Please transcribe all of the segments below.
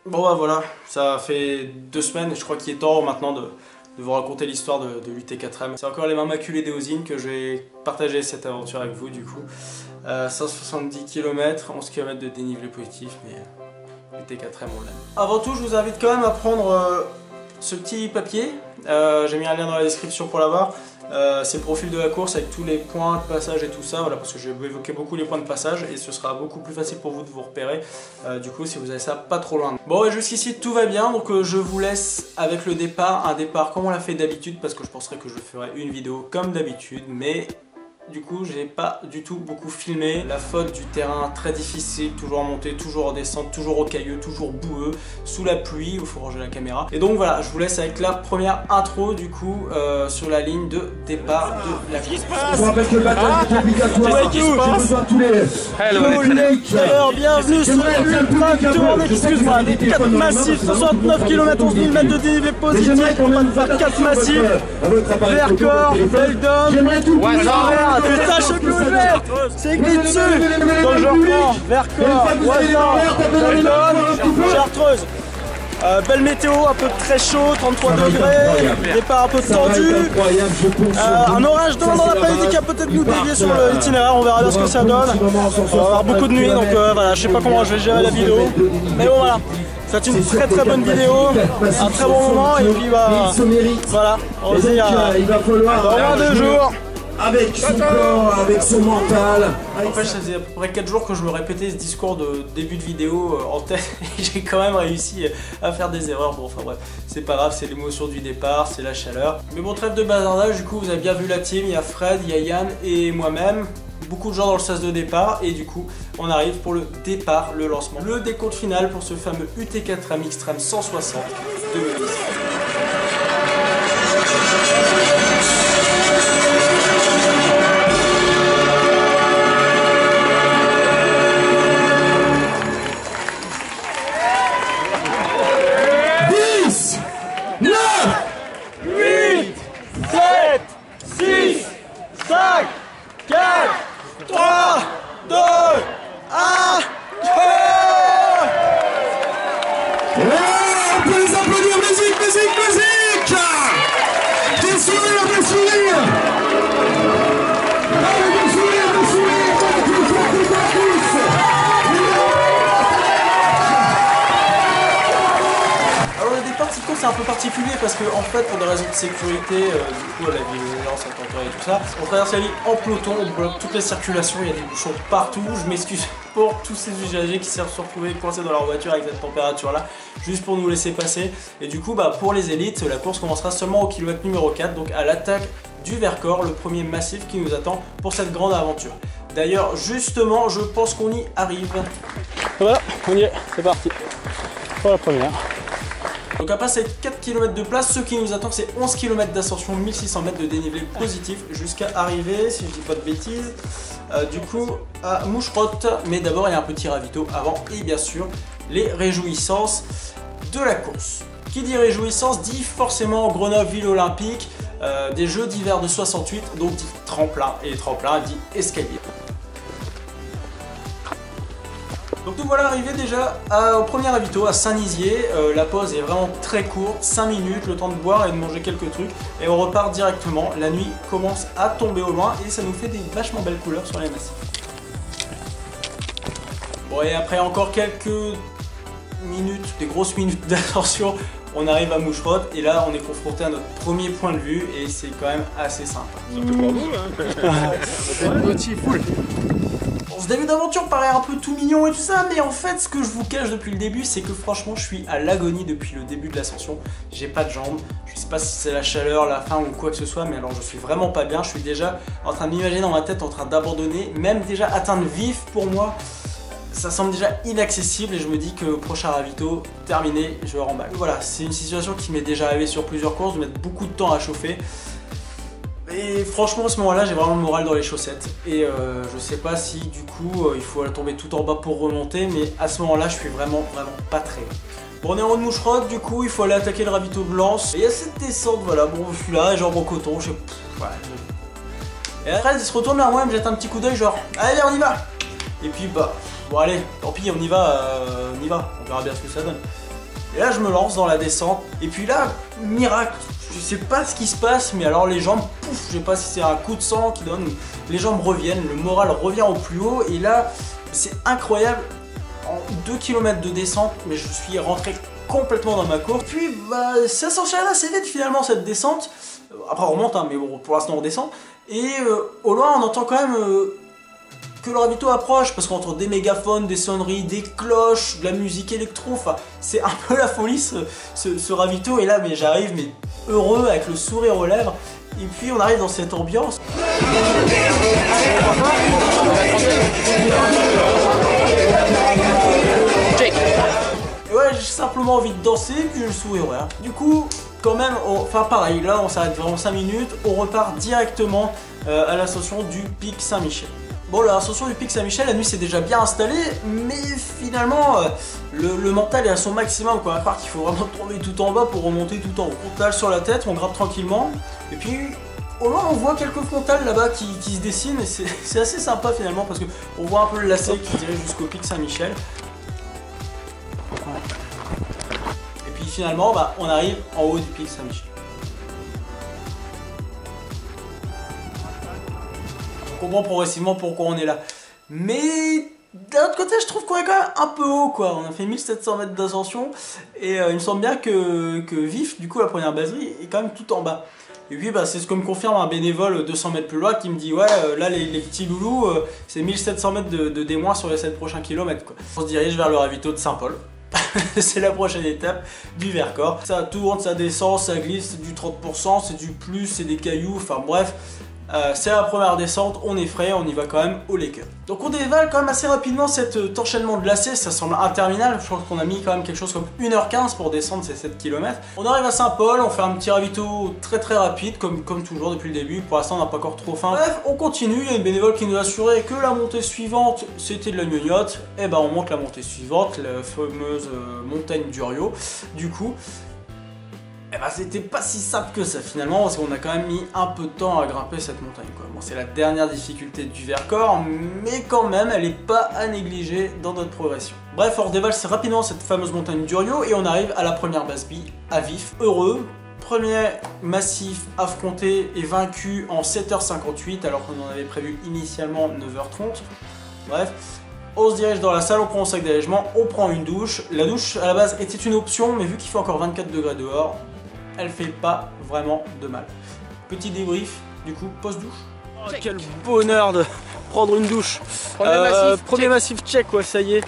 Bon bah voilà, ça fait 2 semaines et je crois qu'il est temps maintenant de vous raconter l'histoire de l'UT4M. C'est encore les mains maculées d'Eosine que j'ai partagé cette aventure avec vous du coup. 170 km, 11 km de dénivelé positif, mais l'UT4M on l'aime. Avant tout, je vous invite quand même à prendre ce petit papier. J'ai mis un lien dans la description pour l'avoir. C'est le profil de la course avec tous les points de passage et tout ça, voilà, parce que je vais évoquer beaucoup les points de passage et ce sera beaucoup plus facile pour vous de vous repérer du coup si vous avez ça pas trop loin. Bon, et jusqu'ici tout va bien, donc je vous laisse avec le départ, un départ comme on l'a fait d'habitude, parce que je penserais que je ferai une vidéo comme d'habitude, mais du coup j'ai pas du tout beaucoup filmé. La faute du terrain très difficile, toujours en montée, toujours en descente, toujours rocailleux, toujours boueux, sous la pluie, il faut ranger la caméra. Et donc voilà, je vous laisse avec la première intro du coup sur la ligne de départ de la course. Je vous rappelle que le bataille est obligatoire. J'ai besoin de tous les... Alors bienvenue sur l'ultra tournée, excuse-moi, des 4 massifs, 69 km, 11 000 mètres de dénivelé positif, on va faire 4 massifs, Vercors, Beldon, putain, je peux le faire. C'est écrit dessus. Donc je reprends Vercors, Oisan, Beldon, Chartreuse. Belle météo, un peu très chaud, 33 degrés, départ un peu tendu, un orage demain dans l'après-midi qui a peut-être nous dévier sur l'itinéraire, on verra bien ce que ça donne. On va avoir beaucoup de nuit, donc voilà, je sais pas comment je vais gérer la vidéo, mais bon voilà. C'est une très bonne vidéo, un très bon moment, et puis bah voilà, on se dit dans moins 2 jours. Avec son corps, avec son mental. En fait, ça faisait à peu près 4 jours que je me répétais ce discours de début de vidéo en tête et j'ai quand même réussi à faire des erreurs. Bon, enfin bref, c'est pas grave, c'est l'émotion du départ, c'est la chaleur. Mais bon, trêve de bazardage, du coup, vous avez bien vu la team, il y a Fred, il y a Yann et moi-même. Beaucoup de gens dans le sas de départ et du coup, on arrive pour le départ, le lancement. Le décompte final pour ce fameux UT4M Extreme 160 2010. C'est un peu particulier parce que en fait pour des raisons de sécurité, du coup à la vigilance, à température et tout ça, on traverse la ligne en peloton, on bloque toutes les circulations, il y a des bouchons partout. Je m'excuse pour tous ces usagers qui se sont retrouvés coincés dans leur voiture avec cette température là, juste pour nous laisser passer. Et du coup bah pour les élites, la course commencera seulement au kilomètre numéro 4, donc à l'attaque du Vercors, le premier massif qui nous attend pour cette grande aventure. D'ailleurs justement je pense qu'on y arrive. Voilà, on y est, c'est parti pour la première. Donc après c'est 4 km de place, ce qui nous attend c'est 11 km d'ascension, 1600 mètres de dénivelé positif jusqu'à arriver, si je dis pas de bêtises, du coup à Moucherotte. Mais d'abord il y a un petit ravito avant et bien sûr les réjouissances de la course. Qui dit réjouissance dit forcément Grenoble Ville Olympique, des Jeux d'hiver de 68, donc dit tremplin, et les tremplins dit escalier. Donc nous voilà arrivés déjà au premier ravito à Saint-Nizier. La pause est vraiment très courte, 5 minutes, le temps de boire et de manger quelques trucs. Et on repart directement, la nuit commence à tomber au loin et ça nous fait des vachement belles couleurs sur les massifs. Bon et après encore quelques minutes, des grosses minutes d'ascension, on arrive à Moucherotte et là on est confronté à notre premier point de vue et c'est quand même assez sympa. Surtout pour nous hein. Ce début d'aventure paraît un peu tout mignon et tout ça, mais en fait ce que je vous cache depuis le début c'est que franchement je suis à l'agonie depuis le début de l'ascension. J'ai pas de jambes, je sais pas si c'est la chaleur, la faim ou quoi que ce soit, mais alors je suis vraiment pas bien. Je suis déjà en train de m'imaginer dans ma tête en train d'abandonner, même déjà atteindre vif pour moi. Ça semble déjà inaccessible et je me dis que prochain ravito, terminé, je remballe. Voilà, c'est une situation qui m'est déjà arrivée sur plusieurs courses, de mettre beaucoup de temps à chauffer. Et franchement à ce moment là j'ai vraiment le moral dans les chaussettes et je sais pas si du coup il faut tomber tout en bas pour remonter, mais à ce moment là je suis vraiment pas très bien. Bon, on est en haut de Moucherotte, du coup il faut aller attaquer le ravito de Lens. Et il y a cette descente, voilà, bon je suis là, jambes en coton, je sais pas. Et après il se retourne vers moi, il me jette un petit coup d'œil genre allez on y va. Et puis bah bon allez, tant pis on y va, on verra bien ce que ça donne. Et là je me lance dans la descente et puis là, miracle, je sais pas ce qui se passe, mais alors les jambes, pouf, je sais pas si c'est un coup de sang qui donne, les jambes reviennent, le moral revient au plus haut et là c'est incroyable, en 2 km de descente, mais je suis rentré complètement dans ma course. Puis bah, ça s'enchaîne assez vite finalement cette descente. Après on remonte, hein, mais bon, pour l'instant on descend. Et au loin on entend quand même que le ravito approche, parce qu'on entend des mégaphones, des sonneries, des cloches, de la musique électro. Enfin, c'est un peu la folie ce ravito. Et là, mais j'arrive, mais heureux, avec le sourire aux lèvres. Et puis on arrive dans cette ambiance. Et ouais, j'ai simplement envie de danser, puis j'ai le sourire, voilà. Du coup, quand même, enfin pareil, là on s'arrête vraiment 5 minutes, on repart directement à l'ascension du pic Saint-Michel. Bon, l'ascension du pic Saint-Michel, la nuit c'est déjà bien installé, mais finalement le mental est à son maximum, quoi. À part qu'il faut vraiment tomber tout en bas pour remonter tout en haut. On tale sur la tête, on grimpe tranquillement, et puis au loin on voit quelques frontales là-bas qui se dessinent, et c'est assez sympa finalement, parce qu'on voit un peu le lacet qui dirige jusqu'au pic Saint-Michel. Et puis finalement, bah, on arrive en haut du pic Saint-Michel. On comprend progressivement pourquoi on est là. Mais d'un autre côté, je trouve qu'on est quand même un peu haut, quoi. On a fait 1700 mètres d'ascension et il me semble bien que Vif, du coup, la première baserie, est quand même tout en bas. Et puis, bah, c'est ce que me confirme un bénévole 200 mètres plus loin qui me dit ouais, là, les petits loulous, c'est 1700 mètres de D- sur les 7 prochains kilomètres, quoi. On se dirige vers le ravito de Saint-Paul. C'est la prochaine étape du Vercors. Ça tourne, ça descend, ça glisse, c'est du 30%, c'est du plus, c'est des cailloux, enfin bref. C'est la première descente, on est frais, on y va quand même au Laker. Donc on dévale quand même assez rapidement cet enchaînement de lacets, ça semble interminable, je pense qu'on a mis quand même quelque chose comme 1h15 pour descendre ces 7 km. On arrive à Saint-Paul, on fait un petit ravito très rapide, comme toujours depuis le début, pour l'instant on n'a pas encore trop faim. Bref, on continue, il y a une bénévole qui nous a assuré que la montée suivante c'était de la gnognotte, et ben on monte la montée suivante, la fameuse montagne du Rio, du coup. Eh ben, c'était pas si simple que ça finalement, parce qu'on a quand même mis un peu de temps à grimper cette montagne, quoi. Bon, c'est la dernière difficulté du Vercors, mais quand même elle est pas à négliger dans notre progression. Bref, on redévalse rapidement cette fameuse montagne du Rio et on arrive à la première base bille, à Vif, heureux. Premier massif affronté et vaincu en 7h58 alors qu'on en avait prévu initialement 9h30. Bref. On se dirige dans la salle, on prend un sac d'allègement, on prend une douche. La douche à la base était une option, mais vu qu'il fait encore 24 degrés dehors, elle fait pas vraiment de mal. Petit débrief, du coup, post-douche. Oh, quel bonheur de prendre une douche. Premier massif check, ouais, ça y est.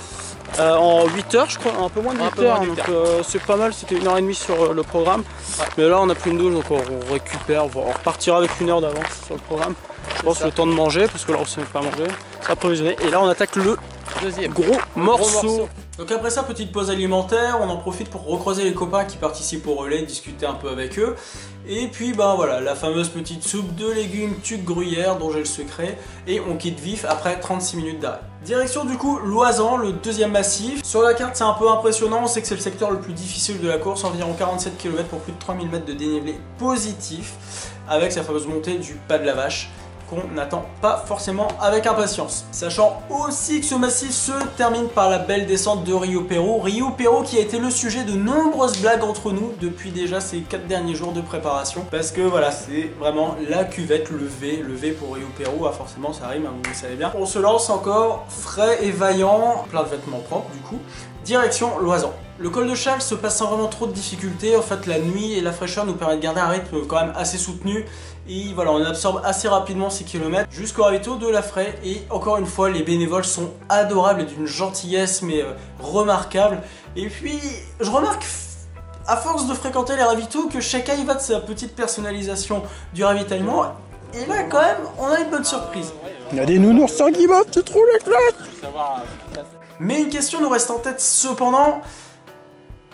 En 8 heures, je crois, un peu moins de 8 heures, donc c'est pas mal, c'était 1h30 sur le programme. Ouais. Mais là, on a pris une douche, donc on récupère, on repartira avec 1 heure d'avance sur le programme. Je pense le temps de manger, parce que là, on ne sait pas manger, c'est approvisionné. Et là, on attaque le deuxième gros morceau. Donc après ça, petite pause alimentaire, on en profite pour recroiser les copains qui participent au relais, discuter un peu avec eux. Et puis ben voilà, la fameuse petite soupe de légumes tuque gruyère dont j'ai le secret. Et on quitte Vif après 36 minutes d'arrêt. Direction du coup Loisan, le deuxième massif. Sur la carte c'est un peu impressionnant, on sait que c'est le secteur le plus difficile de la course, environ 47 km pour plus de 3000 mètres de dénivelé positif. Avec sa fameuse montée du pas de la vache, qu'on n'attend pas forcément avec impatience. Sachant aussi que ce massif se termine par la belle descente de Rio Perro. Rio Perro qui a été le sujet de nombreuses blagues entre nous depuis déjà ces 4 derniers jours de préparation. Parce que voilà, c'est vraiment la cuvette, le V pour Rio Perro, ah, forcément ça rime, hein, vous le savez bien. On se lance encore frais et vaillant, plein de vêtements propres du coup. Direction Loisan. Le col de Châles se passe sans vraiment trop de difficultés. En fait, la nuit et la fraîcheur nous permettent de garder un rythme quand même assez soutenu. Et voilà, on absorbe assez rapidement ces kilomètres jusqu'au ravito de La Fraie. Et encore une fois, les bénévoles sont adorables et d'une gentillesse mais remarquable. Et puis, je remarque, à force de fréquenter les ravitaux, que chacun y va de sa petite personnalisation du ravitaillement. Et là, quand même, on a une bonne surprise. Il y a des nounours sans guimauve, tu trouves la classe. Mais une question nous reste en tête cependant.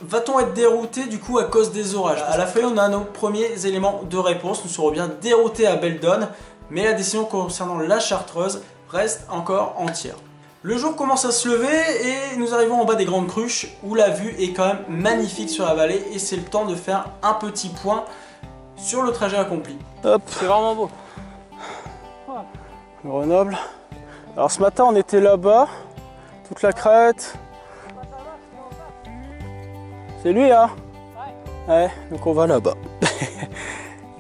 Va-t-on être dérouté du coup à cause des orages? À la fin, on a nos premiers éléments de réponse. Nous serons bien déroutés à Beldonne, mais la décision concernant la Chartreuse reste encore entière. Le jour commence à se lever et nous arrivons en bas des Grandes Cruches où la vue est quand même magnifique sur la vallée et c'est le temps de faire un petit point sur le trajet accompli. Hop, c'est vraiment beau. Grenoble. Alors ce matin, on était là-bas, toute la crête. C'est lui, hein? Ouais, donc on va là-bas.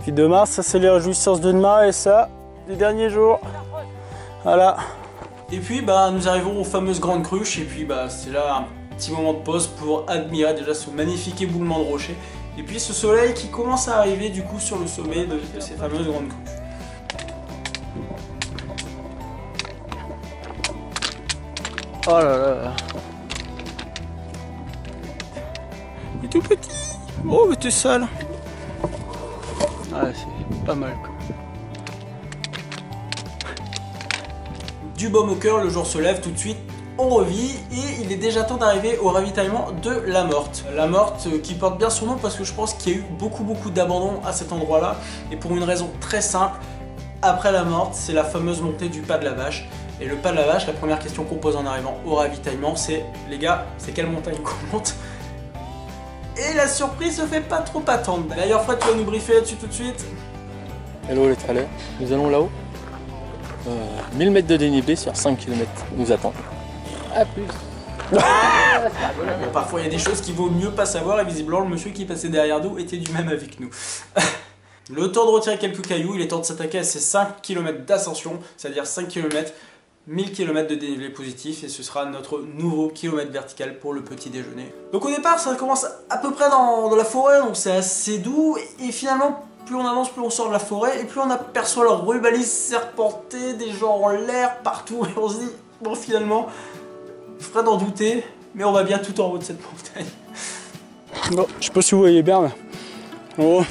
Puis demain, ça c'est les réjouissances de demain et ça, les derniers jours. Voilà. Et puis bah nous arrivons aux fameuses grandes cruches et puis bah c'est là un petit moment de pause pour admirer déjà ce magnifique éboulement de rochers. Et puis ce soleil qui commence à arriver du coup sur le sommet de ces fameuses grandes cruches. Oh là là. Il est tout petit. Oh mais t'es sale. Ouais, c'est pas mal quoi. Du baume au cœur, le jour se lève tout de suite, on revit et il est déjà temps d'arriver au ravitaillement de La Morte. La Morte qui porte bien son nom parce que je pense qu'il y a eu beaucoup d'abandon à cet endroit-là et pour une raison très simple, après La Morte, c'est la fameuse montée du pas de la Vache. Et le pas de la Vache, la première question qu'on pose en arrivant au ravitaillement, c'est les gars, c'est quelle montagne qu'on monte? Et la surprise se fait pas trop attendre. D'ailleurs Fred, tu vas nous briefer là-dessus tout de suite. Hello les tralets, nous allons là-haut. 1000 mètres de dénivelé sur 5 km nous attend. A plus. Bon, parfois il y a des choses qu'il vaut mieux pas savoir et visiblement le monsieur qui passait derrière nous était du même avec nous. Le temps de retirer quelques cailloux, il est temps de s'attaquer à ces 5 km d'ascension, c'est-à-dire 5 km, 1000 km de dénivelé positif et ce sera notre nouveau kilomètre vertical pour le petit déjeuner. Donc au départ ça commence à peu près dans la forêt, donc c'est assez doux et finalement plus on avance, plus on sort de la forêt et plus on aperçoit leur rubalise serpentée, des gens en l'air partout et on se dit bon finalement, Fred en douter, mais on va bien tout en haut de cette montagne. Bon, je sais pas si vous voyez bien mais oh,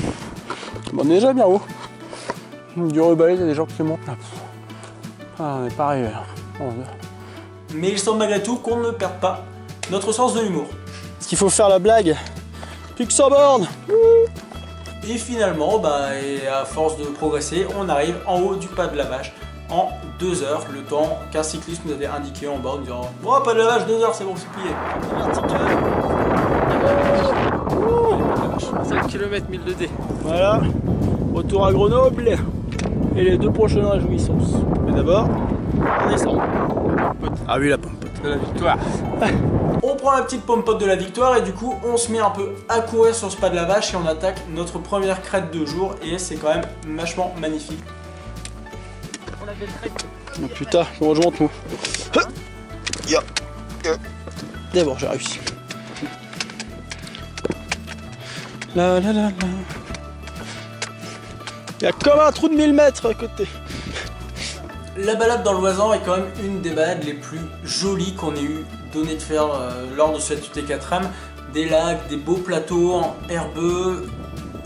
on est déjà bien haut. Du rubalise, il y a des gens qui montent. Ah, on n'est pas arrivé. Mais il semble malgré tout qu'on ne perde pas notre sens de l'humour. Est-ce qu'il faut faire la blague? Plus que 100 bornes. Et finalement, bah, et à force de progresser, on arrive en haut du pas de la Vache en 2 heures, le temps qu'un cycliste nous avait indiqué en bas en disant « Oh, pas de la Vache, 2 heures, c'est bon, c'est plié ». 5 km 1000 de D. Voilà, retour à Grenoble et les 2 prochaines réjouissances. Mais d'abord, on descend. Ah oui, la pompote de la victoire. On prend la petite pompote de la victoire et du coup on se met un peu à courir sur ce pas de la Vache et on attaque notre première crête de jour et c'est quand même vachement magnifique. Oh putain, je remonte moi. D'abord j'ai réussi. La la la la. Il y a comme un trou de 1000 mètres à côté. La balade dans l'Oisans est quand même une des balades les plus jolies qu'on ait eu donné de faire lors de cette UT4M. Des lacs, des beaux plateaux en herbeux,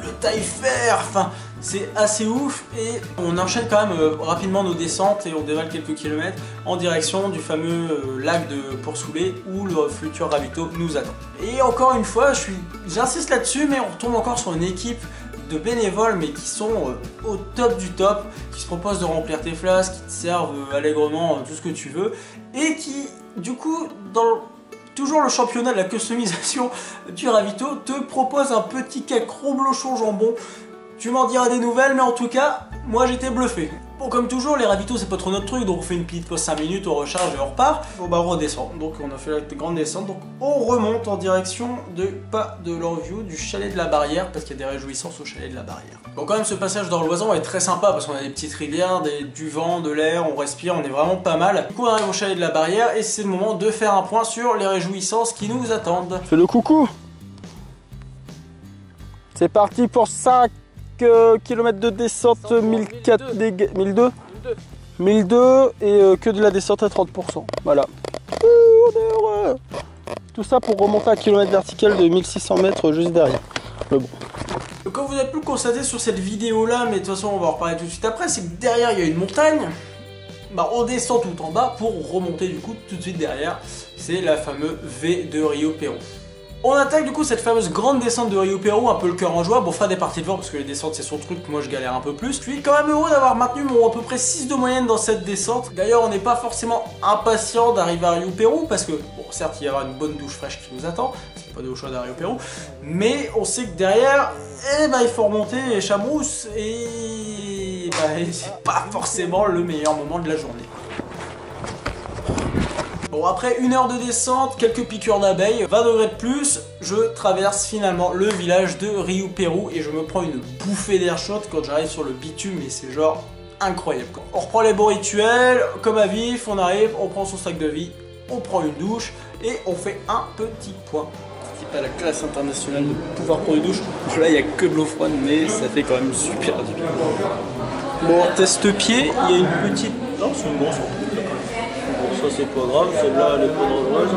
le Taillefer, enfin c'est assez ouf et on enchaîne quand même rapidement nos descentes et on dévale quelques kilomètres en direction du fameux lac de Port-Soulé où le futur ravito nous attend. Et encore une fois, j'insiste là-dessus, mais on retombe encore sur une équipe de bénévoles mais qui sont au top du top, qui se proposent de remplir tes flasques, qui te servent allègrement tout ce que tu veux et qui du coup dans toujours le championnat de la customisation du ravito te propose un petit cake reblochon jambon. Tu m'en diras des nouvelles mais en tout cas moi j'étais bluffé. Bon, comme toujours, les ravitaux c'est pas trop notre truc, donc on fait une petite pause 5 minutes, on recharge et on repart. Bon bah on redescend, donc on a fait la grande descente, donc on remonte en direction de pas de l'Enview, du chalet de la Barrière, parce qu'il y a des réjouissances au chalet de la Barrière. Bon quand même ce passage dans l'Oisan est très sympa, parce qu'on a des petites rivières, du vent, de l'air, on respire, on est vraiment pas mal. Du coup on arrive au chalet de la Barrière et c'est le moment de faire un point sur les réjouissances qui nous attendent. Fais le coucou. C'est parti pour 5 km de descente, 1004 dégâts, 1002 et que de la descente à 30%. Voilà. On est heureux. Tout ça pour remonter un kilomètre vertical de 1600 mètres juste derrière. Mais bon. Comme vous avez pu le constater sur cette vidéo là, mais de toute façon on va en reparler tout de suite après, c'est que derrière il y a une montagne. Bah, on descend tout en bas pour remonter du coup tout de suite derrière. C'est la fameuse V de Rio Perro. On attaque du coup cette fameuse grande descente de Rio Perro, un peu le cœur en joie. Bon, Fred est parti devant parce que les descentes c'est son truc, moi je galère un peu plus. Je suis quand même heureux d'avoir maintenu mon à peu près 6 de moyenne dans cette descente. D'ailleurs on n'est pas forcément impatient d'arriver à Rio Perro parce que, bon certes il y aura une bonne douche fraîche qui nous attend, c'est pas de haut choix à Rio Perro, mais on sait que derrière, il faut remonter les Chabrousse et c'est pas forcément le meilleur moment de la journée. Bon, après 1 heure de descente, quelques piqûres d'abeilles, 20 degrés de plus, je traverse finalement le village de Riuperu et je me prends une bouffée d'air chaude quand j'arrive sur le bitume et c'est genre incroyable. On reprend les bons rituels, comme à Vif, on arrive, on prend son sac de vie, on prend une douche et on fait un petit point. C'est pas la classe internationale de pouvoir prendre une douche. Là, il n'y a que de l'eau froide, mais ça fait quand même super du bien. Bon, test pied, il y a une petite... Non, c'est une grosse. Bon, ça c'est pas grave, celle-là elle est pas dangereuse.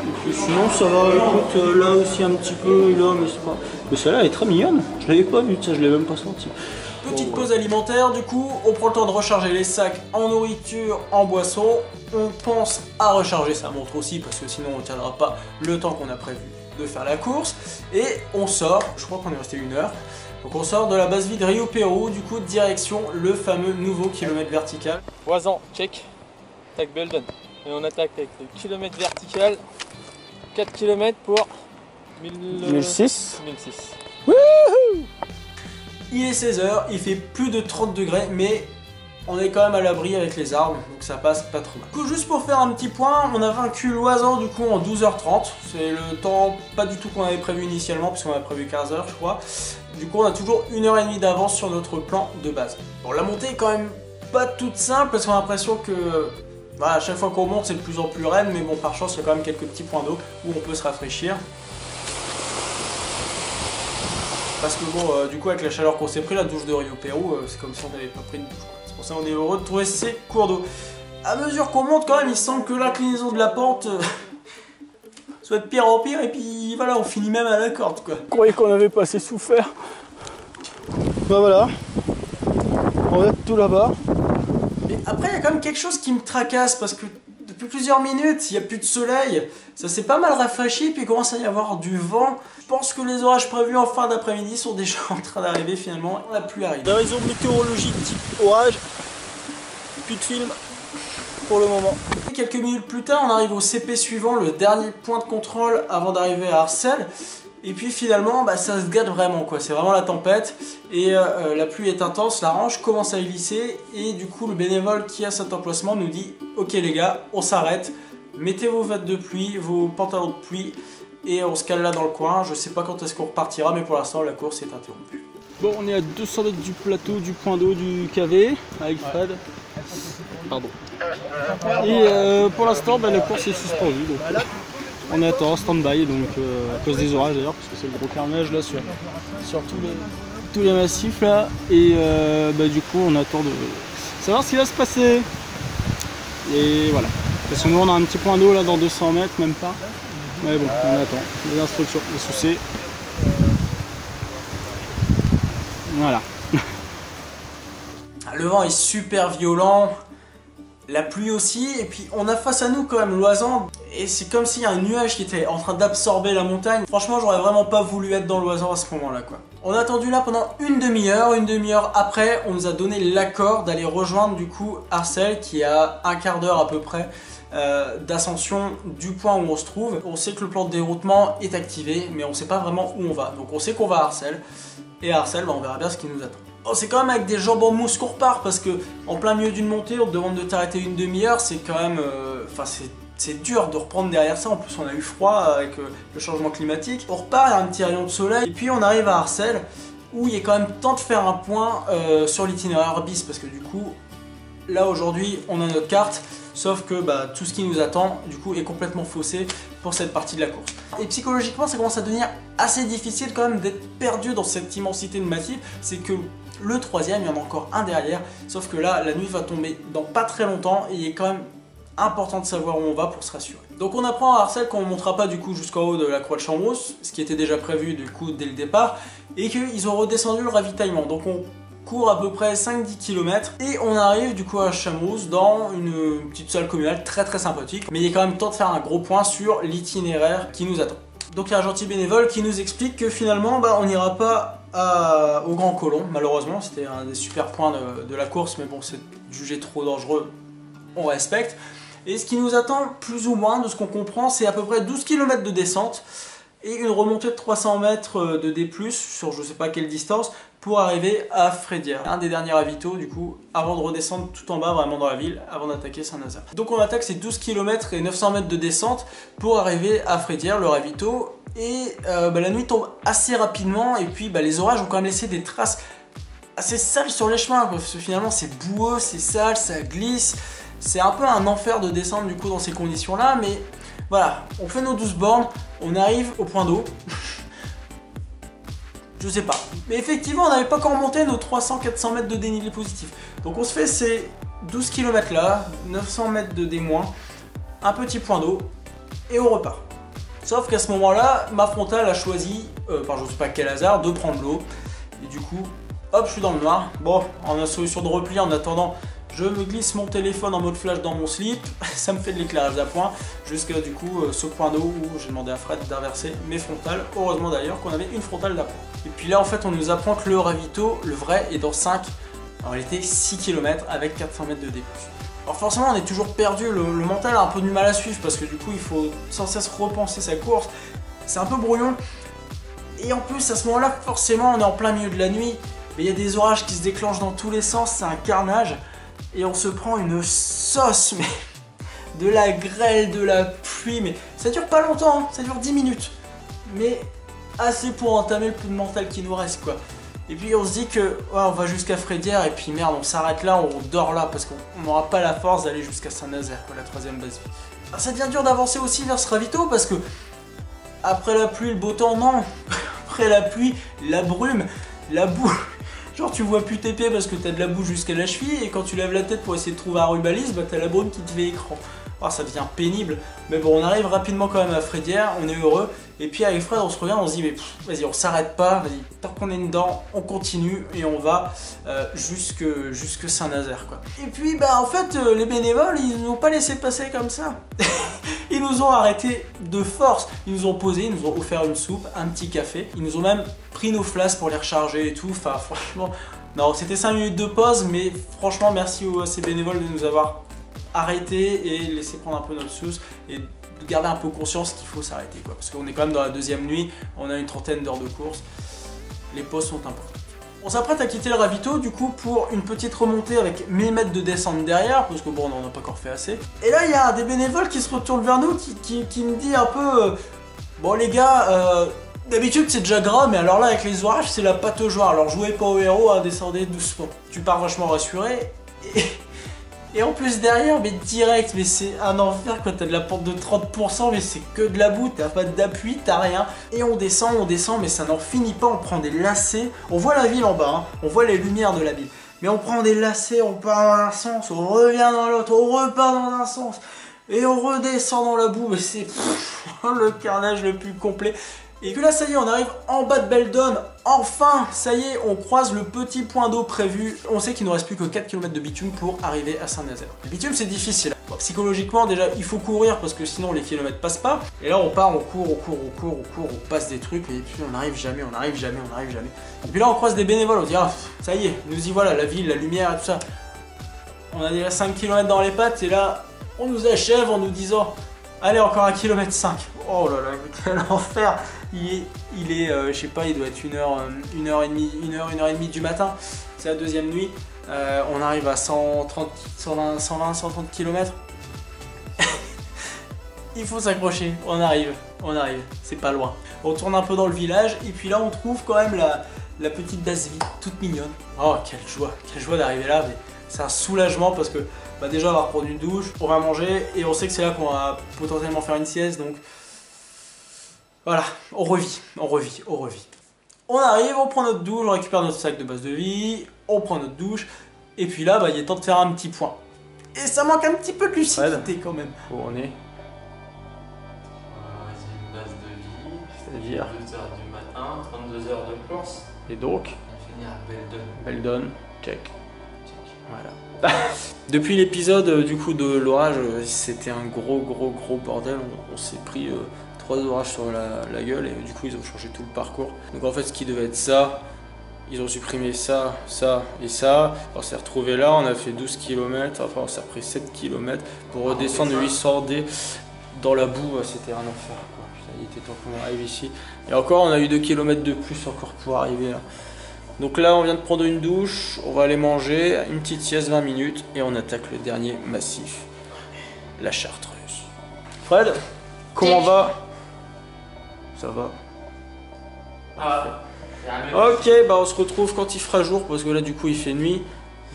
Et puis sinon ça va, écoute, là aussi un petit peu, là, mais c'est pas... Mais celle-là elle est très mignonne, je l'avais pas vue, ça je l'ai même pas senti. Petite pause alimentaire, du coup, on prend le temps de recharger les sacs en nourriture, en boisson. On pense à recharger sa montre aussi, parce que sinon on ne tiendra pas le temps qu'on a prévu de faire la course. Et on sort, je crois qu'on est resté 1 heure. Donc on sort de la base vide Riuperu, du coup direction le fameux nouveau kilomètre vertical. Loisan, check. Tac Belden. Et on attaque avec le kilomètre vertical. 4 km pour 1006. 1006. Wouhou! Il est 16h, il fait plus de 30 degrés, mais on est quand même à l'abri avec les arbres, donc ça passe pas trop mal. Du coup, juste pour faire un petit point, on a vaincu Loisan du coup en 12h30. C'est le temps pas du tout qu'on avait prévu initialement, puisqu'on avait prévu 15h je crois. Du coup, on a toujours 1h30 d'avance sur notre plan de base. Bon, la montée est quand même pas toute simple, parce qu'on a l'impression que voilà, à chaque fois qu'on monte, c'est de plus en plus raide, mais bon, par chance, il y a quand même quelques petits points d'eau où on peut se rafraîchir. Parce que bon, du coup, avec la chaleur qu'on s'est pris, la douche de Riuperu, c'est comme si on n'avait pas pris de douche. C'est pour ça qu'on est heureux de trouver ces cours d'eau. À mesure qu'on monte, quand même, il semble que l'inclinaison de la pente soit de pire en pire, et puis voilà, on finit même à la corde, quoi. Je croyais qu'on avait pas assez souffert. Bah voilà, on va tout là-bas. Mais après, il y a quand même quelque chose qui me tracasse, parce que depuis plusieurs minutes, il n'y a plus de soleil, ça s'est pas mal rafraîchi, puis il commence à y avoir du vent. Je pense que les orages prévus en fin d'après-midi sont déjà en train d'arriver finalement, la pluie arrive. La raison météorologique type orage, plus de film pour le moment. Et quelques minutes plus tard, on arrive au CP suivant, le dernier point de contrôle avant d'arriver à Arcel. Et puis finalement, bah, ça se gâte vraiment, quoi. C'est vraiment la tempête et la pluie est intense, la range commence à glisser et du coup le bénévole qui a cet emplacement nous dit « Ok les gars, on s'arrête, mettez vos vêtements de pluie, vos pantalons de pluie et on se cale là dans le coin. Je sais pas quand est-ce qu'on repartira, mais pour l'instant la course est interrompue. » Bon, on est à 200 mètres du plateau, du point d'eau du KV avec Fred. Pardon. Et pour l'instant, bah, la course est suspendue. Donc, on attend, stand-by, donc à cause des orages d'ailleurs, parce que c'est le gros carnage là sur tous les massifs là. Et bah, du coup, on attend de savoir ce qui va se passer. Et voilà. Parce que nous, on a un petit point d'eau là dans 200 mètres, même pas. Mais bon, on attend. Les instructions, les soucis. Voilà. Le vent est super violent, la pluie aussi, et puis on a face à nous quand même Loisan, et c'est comme s'il y a un nuage qui était en train d'absorber la montagne. Franchement, j'aurais vraiment pas voulu être dans Loisan à ce moment-là, quoi. On a attendu là pendant une demi-heure après, on nous a donné l'accord d'aller rejoindre du coup Arcel, qui est à un quart d'heure à peu près d'ascension du point où on se trouve. On sait que le plan de déroutement est activé, mais on sait pas vraiment où on va. Donc on sait qu'on va à Arcel, et à Arcel, bah, on verra bien ce qui nous attend. Oh, c'est quand même avec des jambes en mousse qu'on repart, parce que en plein milieu d'une montée, on te demande de t'arrêter une demi-heure, c'est quand même... Enfin, c'est dur de reprendre derrière ça, en plus on a eu froid avec le changement climatique. On repart, il y a un petit rayon de soleil, et puis on arrive à Arcel, où il est quand même temps de faire un point sur l'itinéraire bis, parce que du coup, là aujourd'hui, on a notre carte, sauf que bah, tout ce qui nous attend, du coup, est complètement faussé pour cette partie de la course. Et psychologiquement, ça commence à devenir assez difficile quand même d'être perdu dans cette immensité de massif. C'est que le troisième, il y en a encore un derrière, sauf que là, la nuit va tomber dans pas très longtemps et il est quand même important de savoir où on va pour se rassurer. Donc on apprend à Arcel qu'on ne montera pas du coup jusqu'en haut de la croix de Chambrousse, ce qui était déjà prévu du coup dès le départ, et qu'ils ont redescendu le ravitaillement. Donc on court à peu près 5-10 km et on arrive du coup à Chambrousse dans une petite salle communale très sympathique, mais il est quand même temps de faire un gros point sur l'itinéraire qui nous attend. Donc il y a un gentil bénévole qui nous explique que finalement bah, on n'ira pas au Grand Colomb, malheureusement. C'était un des super points de la course, mais bon, c'est jugé trop dangereux, on respecte. Et ce qui nous attend, plus ou moins, de ce qu'on comprend, c'est à peu près 12 km de descente et une remontée de 300 mètres de D+, sur je sais pas quelle distance, pour arriver à Frédières. Un des derniers ravitaux du coup, avant de redescendre tout en bas vraiment dans la ville, avant d'attaquer Saint-Nazaire. Donc on attaque ces 12 km et 900 mètres de descente pour arriver à Frédières, le ravito. Et la nuit tombe assez rapidement et puis les orages ont quand même laissé des traces assez sales sur les chemins, parce que finalement c'est boueux, c'est sale, ça glisse. C'est un peu un enfer de descendre du coup dans ces conditions là, mais voilà, on fait nos 12 bornes, on arrive au point d'eau. Je sais pas. Mais effectivement, on n'avait pas encore monté nos 300-400 mètres de dénivelé positif. Donc on se fait ces 12 km là, 900 mètres de D-, un petit point d'eau, et on repart. Sauf qu'à ce moment-là, ma frontale a choisi, par je sais pas quel hasard, de prendre l'eau. Et du coup, hop, je suis dans le noir. Bon, en solution de repli, en attendant, je me glisse mon téléphone en mode flash dans mon slip. Ça me fait de l'éclairage d'appoint. Jusqu'à du coup ce point d'eau où j'ai demandé à Fred d'inverser mes frontales. Heureusement d'ailleurs qu'on avait une frontale d'appoint. Et puis là en fait on nous apprend que le ravito, le vrai, est dans 5, en réalité 6 km avec 400 mètres de D+. Alors forcément on est toujours perdu, le mental a un peu du mal à suivre parce que du coup il faut sans cesse repenser sa course. C'est un peu brouillon. Et en plus à ce moment-là forcément on est en plein milieu de la nuit. Mais il y a des orages qui se déclenchent dans tous les sens, c'est un carnage. Et on se prend une sauce, mais de la grêle, de la pluie, mais ça dure pas longtemps, hein, ça dure 10 minutes. Mais assez pour entamer le peu de mental qui nous reste, quoi. Et puis on se dit que ouais, on va jusqu'à Frédières et puis merde, on s'arrête là, on dort là, parce qu'on n'aura pas la force d'aller jusqu'à Saint-Nazaire, quoi, la 3e base vie. Alors, ça devient dur d'avancer aussi vers ce ravito, parce que après la pluie, le beau temps, non. Après la pluie, la brume, la boue. Genre tu vois plus tes pieds parce que t'as de la boue jusqu'à la cheville et quand tu lèves la tête pour essayer de trouver un rubalise, t'as la brume qui te fait écran. Alors ça devient pénible, mais bon on arrive rapidement quand même à Frédières, on est heureux. Et puis avec Fred on se regarde, on se dit mais vas-y on s'arrête pas, vas-y tant qu'on est dedans, on continue et on va jusque Saint-Nazaire quoi. Et puis en fait les bénévoles ils nous ont pas laissé passer comme ça. Ils nous ont arrêtés de force, ils nous ont posé, ils nous ont offert une soupe, un petit café, ils nous ont même pris nos flasques pour les recharger et tout, enfin franchement, non c'était 5 minutes de pause, mais franchement merci à ces bénévoles de nous avoir arrêtés et laisser prendre un peu notre sauce et de garder un peu conscience qu'il faut s'arrêter quoi, parce qu'on est quand même dans la 2e nuit, on a une 30aine d'heures de course, les pauses sont importantes. On s'apprête à quitter le ravito du coup pour une petite remontée avec 1000 mètres de descente derrière, parce que bon on n'en a pas encore fait assez. Et là il y a des bénévoles qui se retournent vers nous, qui me dit un peu bon les gars, d'habitude c'est déjà gras, mais alors là avec les orages c'est la pâte aux joie, alors jouez pas au héros, descendez doucement. Tu pars vachement rassuré, et en plus derrière, mais direct, mais c'est un enfer quoi, t'as de la pente de 30%, mais c'est que de la boue, t'as pas d'appui, t'as rien. Et on descend, mais ça n'en finit pas, on prend des lacets, on voit la ville en bas, hein, on voit les lumières de la ville. Mais on prend des lacets, on part dans un sens, on revient dans l'autre, on repart dans un sens, et on redescend dans la boue, mais c'est le carnage le plus complet. Et puis là ça y est, on arrive en bas de Beldon, enfin ça y est, on croise le petit point d'eau prévu. On sait qu'il ne reste plus que 4 km de bitume pour arriver à Saint-Nazaire. Le bitume c'est difficile, bon, psychologiquement déjà il faut courir parce que sinon les kilomètres passent pas. Et là on part, on court, on passe des trucs et puis on n'arrive jamais. Et puis là on croise des bénévoles, on dit ah ça y est, nous y voilà, la ville, la lumière et tout ça. On a déjà 5 km dans les pattes et là on nous achève en nous disant allez encore 1,5 km. Oh là là, quel enfer. Il est je sais pas, il doit être 1h30 du matin. C'est la 2e nuit. On arrive à 120, 130 km. Il faut s'accrocher, on arrive. C'est pas loin. On tourne un peu dans le village et puis là on trouve quand même la petite base vie, toute mignonne. Oh quelle joie d'arriver là. C'est un soulagement parce que déjà on va reprendre une douche, on va manger et on sait que c'est là qu'on va potentiellement faire une sieste, donc voilà, on revit. On arrive, on prend notre douche, on récupère notre sac de base de vie, on prend notre douche, et puis là il est temps de faire un petit point. Et ça manque un petit peu de lucidité quand même. Où on est? C'est une base de vie, c'est-à-dire 2h du matin, 32 heures de course. Et donc On finit à Beldon, check. Voilà. Depuis l'épisode du coup de l'orage, c'était un gros bordel, on s'est pris 3 orages sur la gueule et du coup ils ont changé tout le parcours. Donc en fait ce qui devait être ça, ils ont supprimé ça et ça. On s'est retrouvé là, on a fait 12 km, enfin on s'est repris 7 km pour redescendre 800 D dans la boue, c'était un enfer quoi. Putain, il était temps qu'on arrive ici. Et encore on a eu 2 km de plus encore pour arriver là. Donc là on vient de prendre une douche, on va aller manger, une petite sieste 20 minutes et on attaque le dernier massif, la Chartreuse. Fred, comment va? Ça va. Ok, bah on se retrouve quand il fera jour parce que là du coup il fait nuit.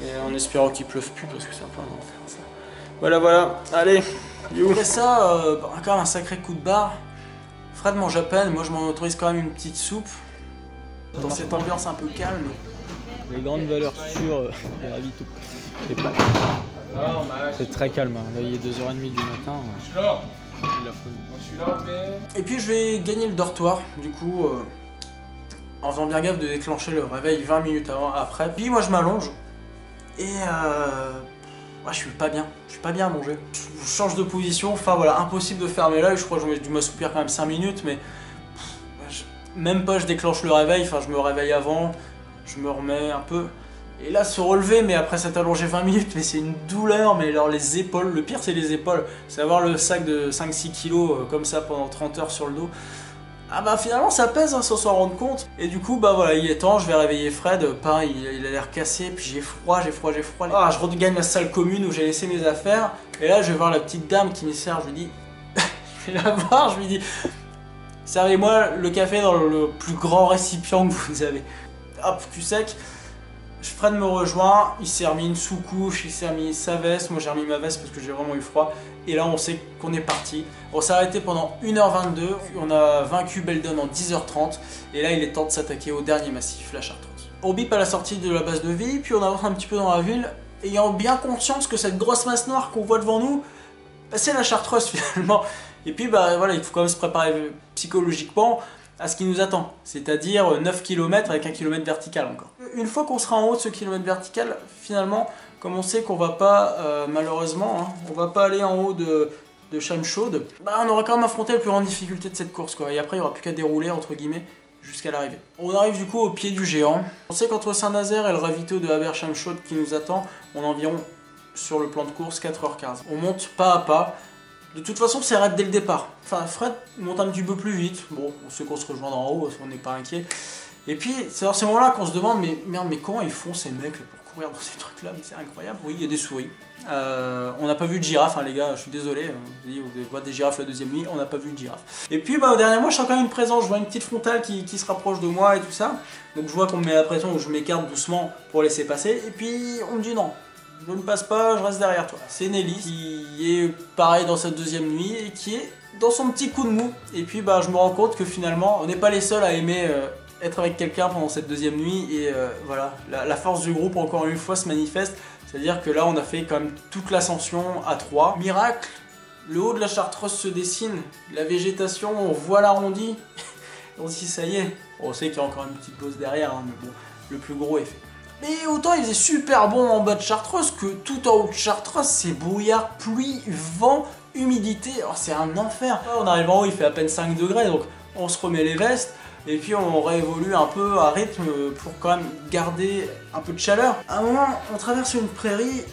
Et en espérant qu'il pleuve plus parce que c'est un peu un enfer ça. Voilà, allez, you. Après ça, quand même un sacré coup de barre. Fred mange à peine, moi je m'en autorise quand même une petite soupe. Dans cette ambiance un peu calme. Les grandes valeurs sûres des ravitaux. C'est très calme, hein. Là il est 2h30 du matin. Et puis je vais gagner le dortoir, du coup, en faisant bien gaffe de déclencher le réveil 20 minutes après. Puis moi je m'allonge et je suis pas bien à manger. Je change de position, enfin voilà, impossible de fermer l'œil, je crois que j'ai dû m'assoupir quand même 5 minutes, mais même pas je déclenche le réveil, enfin je me réveille avant, je me remets un peu. Et là se relever, mais après s'être allongé 20 minutes, mais c'est une douleur, mais alors les épaules, le pire c'est les épaules, c'est avoir le sac de 5-6 kilos comme ça pendant 30 heures sur le dos. Ah bah finalement ça pèse hein, sans s'en rendre compte. Et du coup bah voilà, il est temps, je vais réveiller Fred, pareil il a l'air cassé, puis j'ai froid. Ah je regagne la salle commune où j'ai laissé mes affaires, et là je vais voir la petite dame qui me sert, je lui dis, je vais la voir, je lui dis, servez-moi le café dans le plus grand récipient que vous avez. Hop, cul sec. Fred me rejoint, il s'est remis une sous-couche, il s'est remis sa veste, moi j'ai remis ma veste parce que j'ai vraiment eu froid. Et là on sait qu'on est parti. On s'est arrêté pendant 1h22, on a vaincu Beldon en 10h30. Et là il est temps de s'attaquer au dernier massif, la Chartreuse. On bip à la sortie de la base de vie, puis on avance un petit peu dans la ville, ayant bien conscience que cette grosse masse noire qu'on voit devant nous, c'est la Chartreuse finalement. Et puis bah voilà, il faut quand même se préparer psychologiquement à ce qui nous attend, c'est-à-dire 9 km avec 1 km vertical encore. Une fois qu'on sera en haut de ce kilomètre vertical, finalement, comme on sait qu'on va pas, malheureusement, hein, on va pas aller en haut de Chamchaude, bah, on aura quand même affronté la plus grande difficulté de cette course, quoi. Et après il n'y aura plus qu'à dérouler, entre guillemets, jusqu'à l'arrivée. On arrive du coup au pied du géant. On sait qu'entre Saint-Nazaire et le ravito de Aber-Chamchaude qui nous attend, on a environ, sur le plan de course, 4h15. On monte pas à pas. De toute façon, c'est raide dès le départ. Enfin, Fred monte un petit peu plus vite. Bon, on sait qu'on se rejoint d'en haut, on n'est pas inquiet. Et puis, c'est dans ces moments-là qu'on se demande, mais merde, mais comment ils font ces mecs là, pour courir dans ces trucs-là? Mais c'est incroyable. Oui, il y a des souris. On n'a pas vu de girafe, hein, les gars, je suis désolé. Vous voyez des girafes la deuxième nuit, on n'a pas vu de girafe. Et puis, bah, au dernier mois, je sens quand même une présence. Je vois une petite frontale qui se rapproche de moi et tout ça. Donc, je vois qu'on me met la pression, je m'écarte doucement pour laisser passer. Et puis, on me dit non. Je ne passe pas, je reste derrière toi. C'est Nelly qui est pareil dans sa deuxième nuit et qui est dans son petit coup de mou. Et puis bah, je me rends compte que finalement, on n'est pas les seuls à aimer être avec quelqu'un pendant cette deuxième nuit. Et voilà, la force du groupe encore une fois se manifeste. C'est-à-dire que là, on a fait quand même toute l'ascension à 3. Miracle, le haut de la Chartreuse se dessine. La végétation, on voit l'arrondi. On se dit ça y est. On sait qu'il y a encore une petite pause derrière, hein, mais bon, le plus gros est fait. Mais autant il faisait super bon en bas de Chartreuse que tout en haut de Chartreuse, c'est brouillard, pluie, vent, humidité, alors c'est un enfer. On arrive en haut, il fait à peine 5 degrés, donc on se remet les vestes, et puis on réévolue un peu à rythme pour quand même garder un peu de chaleur. À un moment, on traverse une prairie,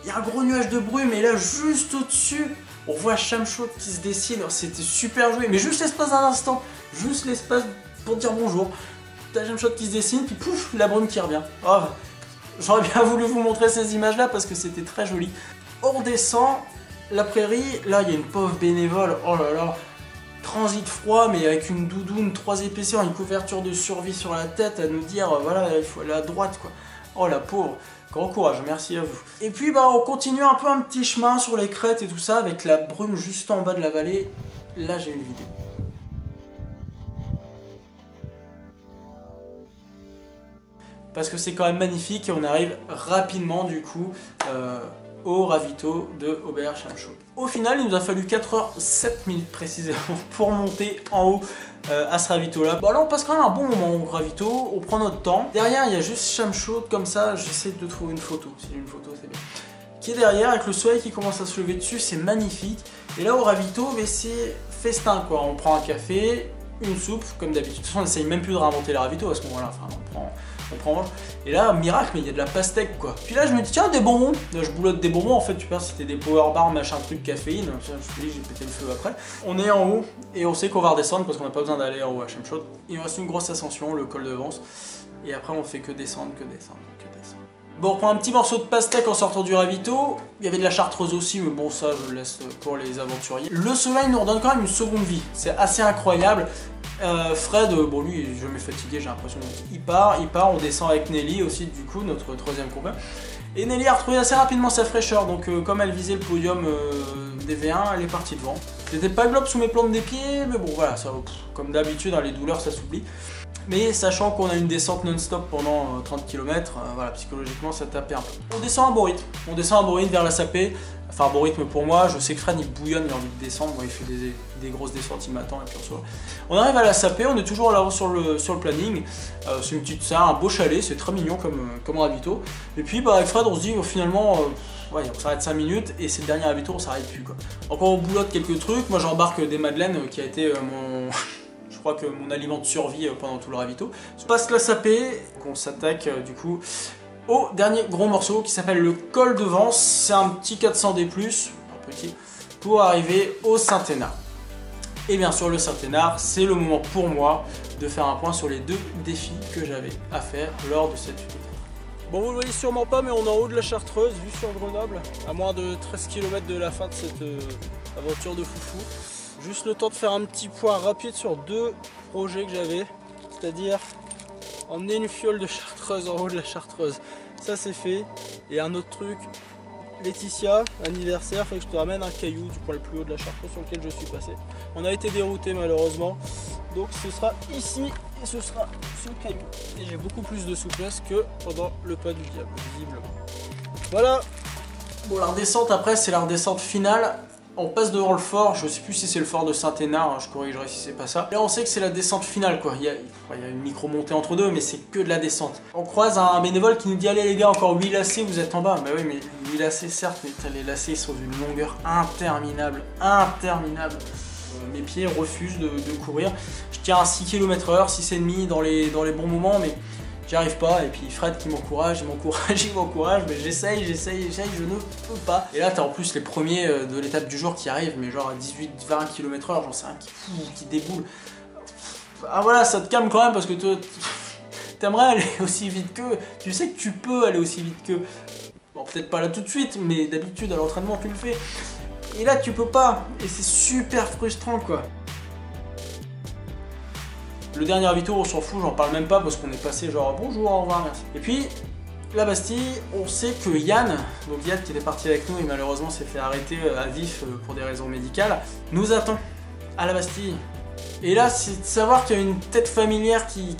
il y a un gros nuage de brume, et là, juste au-dessus, on voit Chamchaude qui se dessine, c'était super joué, mais juste l'espace d'un instant, juste l'espace pour dire bonjour. T'as Chamchaude qui se dessine, puis pouf, la brume qui revient. Oh, j'aurais bien voulu vous montrer ces images-là parce que c'était très joli. On redescend, la prairie, là il y a une pauvre bénévole, oh là là, transit froid, mais avec une doudoune, 3 épaisseurs, une couverture de survie sur la tête, à nous dire, voilà, il faut aller à droite, quoi. Oh la pauvre, grand courage, merci à vous. Et puis bah on continue un peu un petit chemin sur les crêtes et tout ça, avec la brume juste en bas de la vallée. Là j'ai une vidéo. Parce que c'est quand même magnifique et on arrive rapidement du coup au ravito de Aber-Chamchaude. Au final, il nous a fallu 4h07 minutes précisément pour monter en haut à ce ravito là. Bon là on passe quand même un bon moment au ravito, on prend notre temps. Derrière il y a juste Chamchaude comme ça, j'essaie de trouver une photo, si j'ai une photo c'est bien. Qui est derrière avec le soleil qui commence à se lever dessus, c'est magnifique. Et là au ravito, c'est festin quoi, on prend un café, une soupe comme d'habitude. De toute façon on n'essaye même plus de réinventer les ravito à ce moment-là, enfin on prend, et là, miracle, mais il y a de la pastèque quoi. Puis là, je me dis, tiens, des bonbons. Là, je boulotte des bonbons. En fait, tu vois, c'était des power bars, machin, truc, caféine. Je me suis dit, j'ai pété le feu après. On est en haut et on sait qu'on va redescendre parce qu'on n'a pas besoin d'aller en haut à Chamchaude. Il nous reste une grosse ascension, le col de Vence. Et après on fait que descendre, que descendre, que descendre. Bon, on prend un petit morceau de pastèque en sortant du ravito. Il y avait de la chartreuse aussi, mais bon ça je le laisse pour les aventuriers. Le soleil nous redonne quand même une seconde vie, c'est assez incroyable. Fred, bon lui il est jamais fatigué, j'ai l'impression. Il part, on descend avec Nelly aussi du coup, notre troisième combat. Et Nelly a retrouvé assez rapidement sa fraîcheur, donc comme elle visait le podium des V1, elle est partie devant. J'étais pas globe sous mes plantes des pieds, mais bon voilà, ça, comme d'habitude, les douleurs ça s'oublie. Mais sachant qu'on a une descente non-stop pendant 30 km, voilà, psychologiquement ça tapait un peu. On descend à bon rythme, vers la sapée. Enfin, bon rythme pour moi, je sais que Fred il bouillonne, il a envie de descendre, bon, il fait des grosses descentes, il m'attend et puis on se voit. On arrive à la sapée, on est toujours là-haut sur le planning. C'est une petite ça, un beau chalet, c'est très mignon comme ravito. Et puis bah, avec Fred on se dit finalement, ouais, on s'arrête 5 minutes et c'est le dernier ravito, on s'arrête plus quoi. Encore on boulotte quelques trucs, moi j'embarque des madeleines qui a été mon... Je crois que mon aliment de survie pendant tout le ravito. Je passe la sapée, on s'attaque du coup au dernier gros morceau qui s'appelle le col de Vence. C'est un petit 400D+, un petit, pour arriver au Saint-Hénard. Et bien sûr le Saint-Hénard, c'est le moment pour moi de faire un point sur les 2 défis que j'avais à faire lors de cette unité. Bon, vous le voyez sûrement pas, mais on est en haut de la Chartreuse, vue sur Grenoble, à moins de 13 km de la fin de cette aventure de foufou. Juste le temps de faire un petit point rapide sur 2 projets que j'avais, c'est-à-dire emmener une fiole de Chartreuse en haut de la Chartreuse. Ça c'est fait. Et un autre truc, Laetitia, anniversaire, faut que je te ramène un caillou du point le plus haut de la Chartreuse sur lequel je suis passé. On a été dérouté malheureusement, donc ce sera ici et ce sera ce caillou. Et j'ai beaucoup plus de souplesse que pendant le pas du diable, visiblement. Voilà. Bon, la redescente après, c'est la redescente finale. On passe devant le fort, je sais plus si c'est le fort de Saint-Hénard, je corrigerai si c'est pas ça. Là on sait que c'est la descente finale quoi, il y a une micro-montée entre deux mais c'est que de la descente. On croise un bénévole qui nous dit allez les gars, encore 8 lacets, vous êtes en bas. Bah oui mais 8 lacets certes, mais les lacets sont d'une longueur interminable. Mes pieds refusent de courir. Je tiens à 6 km/h, 6,5 dans les bons moments mais j'y arrive pas, et puis Fred qui m'encourage, mais j'essaye, je ne peux pas. Et là t'as en plus les premiers de l'étape du jour qui arrivent, mais genre à 18-20 km/h, j'en sais un qui déboule. Ah voilà, ça te calme quand même parce que t'aimerais aller aussi vite qu'eux, tu sais que tu peux aller aussi vite qu'eux. Bon peut-être pas là tout de suite, mais d'habitude à l'entraînement tu le fais. Et là tu peux pas, et c'est super frustrant quoi. Le dernier ravito, on s'en fout, j'en parle même pas parce qu'on est passé genre bonjour, au revoir, merci. Et puis, la Bastille, on sait que Yann, donc Yann qui était parti avec nous et malheureusement s'est fait arrêter à vif pour des raisons médicales, nous attend à la Bastille. Et là, c'est de savoir qu'il y a une tête familière qui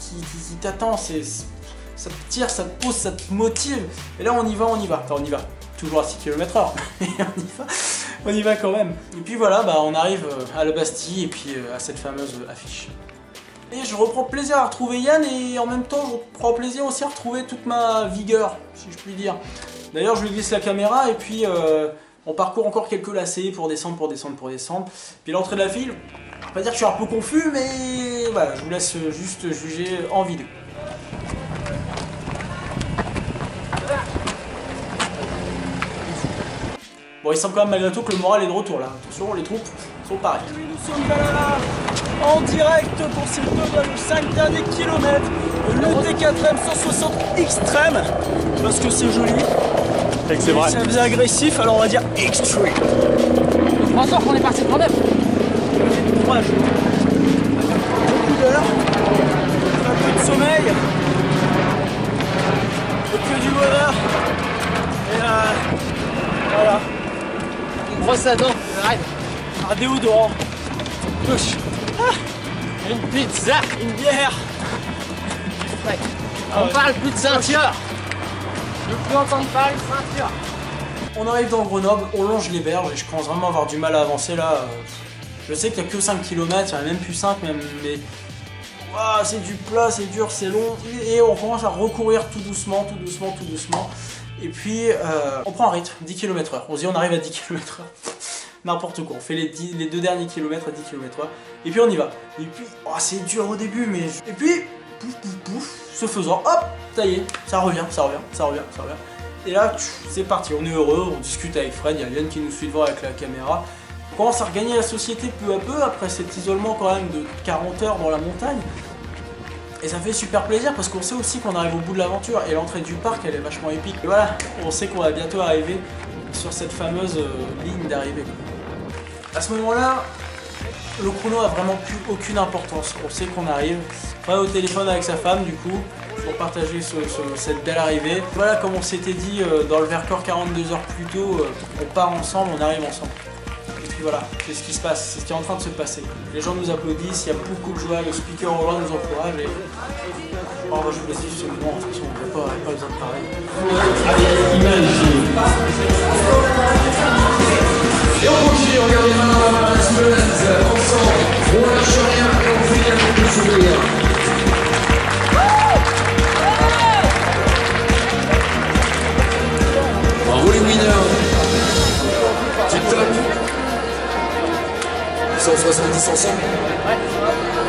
t'attend, ça te tire, ça te pousse, ça te motive. Et là, on y va. Enfin, on y va. Toujours à 6 km/h, mais on y va quand même. Et puis voilà, bah, on arrive à la Bastille et puis à cette fameuse affiche. Et je reprends plaisir à retrouver Yann et en même temps je reprends plaisir aussi à retrouver toute ma vigueur, si je puis dire. D'ailleurs je lui glisse la caméra et puis on parcourt encore quelques lacets pour descendre. Puis l'entrée de la file, je vais pas dire que je suis un peu confus mais voilà, je vous laisse juste juger en vidéo. Bon il semble quand même malgré tout que le moral est de retour là, attention les troupes sont pareilles. Nous sommes là en direct pour ces 2,5 derniers kilomètres, le T4M 160 extrême, parce que c'est joli, et que c'est vrai. Ça faisait agressif, alors on va dire extreme. Je pense qu'on est parti de Grenoble. Courage. Beaucoup d'heures, un peu de sommeil, que du bonheur, et voilà. Une brosse à dents, arrête. Un déodorant. Touche. Une pizza, une bière. Ouais. On parle plus de ceinture. Je veux plus entendre parler de ceinture. On arrive dans Grenoble, on longe les berges et je commence vraiment à avoir du mal à avancer là. Je sais qu'il n'y a que 5 km, il n'y en a même plus 5 même, mais wow, c'est du plat, c'est dur, c'est long. Et on commence à recourir tout doucement. Et puis on prend un rythme, 10 km/h. On se dit on arrive à 10 km/h. N'importe quoi, on fait les 2 derniers kilomètres à 10 km/h. Et puis on y va. Et puis, oh, c'est dur au début, mais... Et puis, pouf, ce faisant, hop, ça y est, ça revient. Et là, c'est parti, on est heureux, on discute avec Fred, il y a Yann qui nous suit devant avec la caméra. On commence à regagner la société peu à peu, après cet isolement quand même de 40 heures dans la montagne. Et ça fait super plaisir parce qu'on sait aussi qu'on arrive au bout de l'aventure et l'entrée du parc elle est vachement épique. Et voilà, on sait qu'on va bientôt arriver sur cette fameuse ligne d'arrivée. À ce moment-là, le chrono a vraiment plus aucune importance. On sait qu'on arrive. On va au téléphone avec sa femme du coup pour partager cette belle arrivée. Voilà, comme on s'était dit dans le Vercors 42 heures plus tôt, on part ensemble, on arrive ensemble. Et puis voilà, c'est ce qui se passe, c'est ce qui est en train de se passer. Les gens nous applaudissent, il y a beaucoup de joie, le speaker au loin nous encourage et... Oh, moi, je précise ce moment, de toute façon, on n'a pas besoin de parler. Et on continue, regardez maintenant la Smolensk, ensemble, on lâche rien et on finit avec le sourire. Bravo les winners. Tip top. 170 ensemble.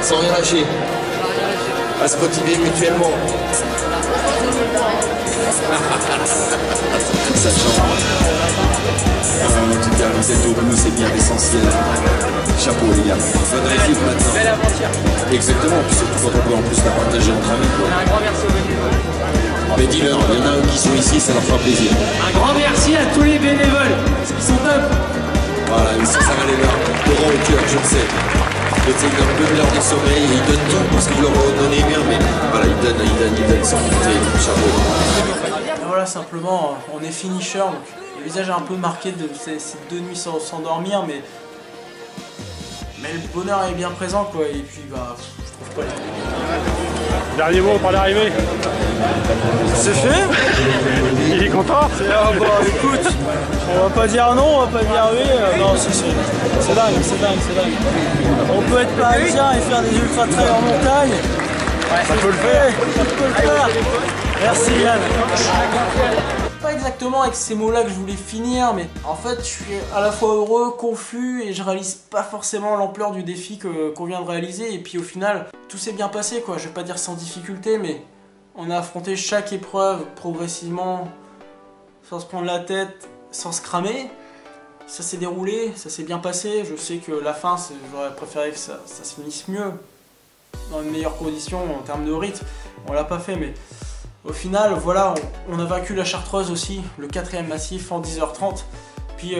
Sans rien lâcher. À se motiver mutuellement. Ça change. En tout cas, vous êtes heureux, c'est bien l'essentiel. Chapeau les gars. Bonne réussite maintenant. Belle aventure. Exactement, puis surtout quand on peut en plus la partager entre amis. Un grand merci aux bénévoles. Mais dis-leur, il y en a qui sont ici, ça leur fera plaisir. Un grand merci à tous les bénévoles. Ils sont top. Voilà, ils sont ça va les larmes, droit au cœur, je le sais. Je sais qu'ils leur donnent l'heure de sommeil, ils donnent tout parce qu'ils leur ont donné bien, mais voilà, ils donnent sans compter, chapeau. Et voilà, simplement, on est finisher, donc le visage est un peu marqué de ces 2 nuits sans dormir, mais le bonheur est bien présent, quoi, et puis bah, je trouve pas les mots. Dernier mot pour l'arrivée. C'est fait. Il est content. Ah bah écoute, on va pas dire non, on va pas dire oui, non c'est dingue, c'est dingue. On peut être parisien et faire des ultra trails en montagne. Ouais, ça peut le faire. Merci Yann. Pas exactement avec ces mots-là que je voulais finir, mais en fait je suis à la fois heureux, confus et je réalise pas forcément l'ampleur du défi qu'on vient de réaliser. Et puis au final, tout s'est bien passé, quoi. Je vais pas dire sans difficulté, mais on a affronté chaque épreuve progressivement, sans se prendre la tête, sans se cramer. Ça s'est déroulé, ça s'est bien passé. Je sais que la fin, j'aurais préféré que ça se finisse mieux, dans de meilleures conditions en termes de rythme. On l'a pas fait, mais au final, voilà, on a vaincu la Chartreuse aussi, le 4e massif en 10h30. Puis,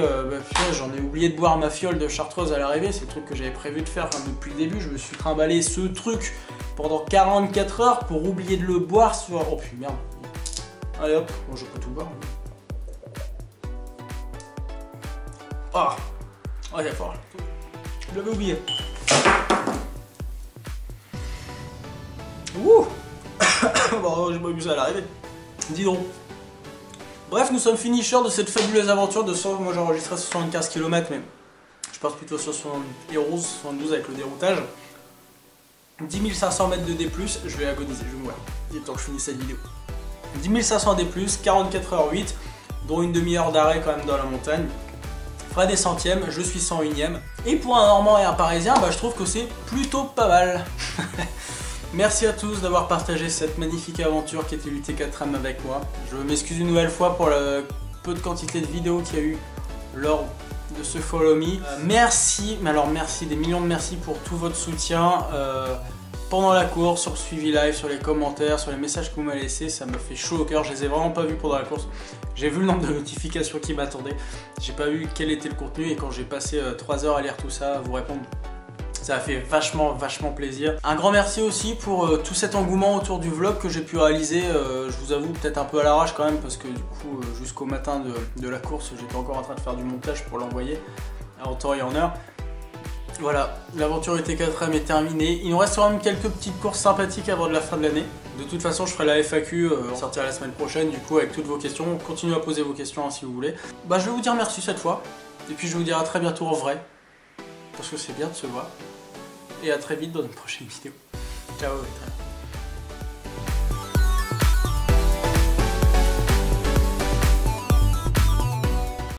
j'en ai oublié de boire ma fiole de Chartreuse à l'arrivée. C'est le truc que j'avais prévu de faire depuis le début. Je me suis trimballé ce truc pendant 44 heures pour oublier de le boire sur... Oh putain, merde. Allez hop, bon, je peux tout boire. Ah, oh, d'accord. Je l'avais oublié. Ouh. Bon, j'ai pas vu ça à l'arrivée. Dis donc. Bref, nous sommes finishers de cette fabuleuse aventure de 100. Moi j'ai enregistré 75 km, mais je pense plutôt sur 71, 72 avec le déroutage. 10 500 mètres de D+, je vais agoniser, je vais mourir. Il est temps que je finisse cette vidéo. 10 500 D+, 44h08, dont une demi-heure d'arrêt quand même dans la montagne. Frais des centièmes, je suis 101ème. Et pour un Normand et un Parisien, bah, je trouve que c'est plutôt pas mal. Merci à tous d'avoir partagé cette magnifique aventure qui était l'UT4M avec moi. Je m'excuse une nouvelle fois pour le peu de quantité de vidéos qu'il y a eu lors de ce Follow Me. Merci, mais alors merci, des millions de merci pour tout votre soutien pendant la course, sur le suivi live, sur les commentaires, sur les messages que vous m'avez laissés. Ça me fait chaud au cœur, je les ai vraiment pas vus pendant la course. J'ai vu le nombre de notifications qui m'attendaient. J'ai pas vu quel était le contenu et quand j'ai passé 3 heures à lire tout ça, à vous répondre, ça a fait vachement plaisir. Un grand merci aussi pour tout cet engouement autour du vlog que j'ai pu réaliser. Je vous avoue, peut-être un peu à l'arrache quand même, parce que du coup, jusqu'au matin de la course, j'étais encore en train de faire du montage pour l'envoyer en temps et en heure. Voilà, l'aventure UT4M est terminée. Il nous reste quand même quelques petites courses sympathiques avant de la fin de l'année. De toute façon, je ferai la FAQ sortir la semaine prochaine, du coup, avec toutes vos questions. Continuez à poser vos questions hein, si vous voulez. Bah, je vais vous dire merci cette fois. Et puis, je vous dirai à très bientôt en vrai. Parce que c'est bien de se voir. Et à très vite dans une prochaine vidéo. Ciao.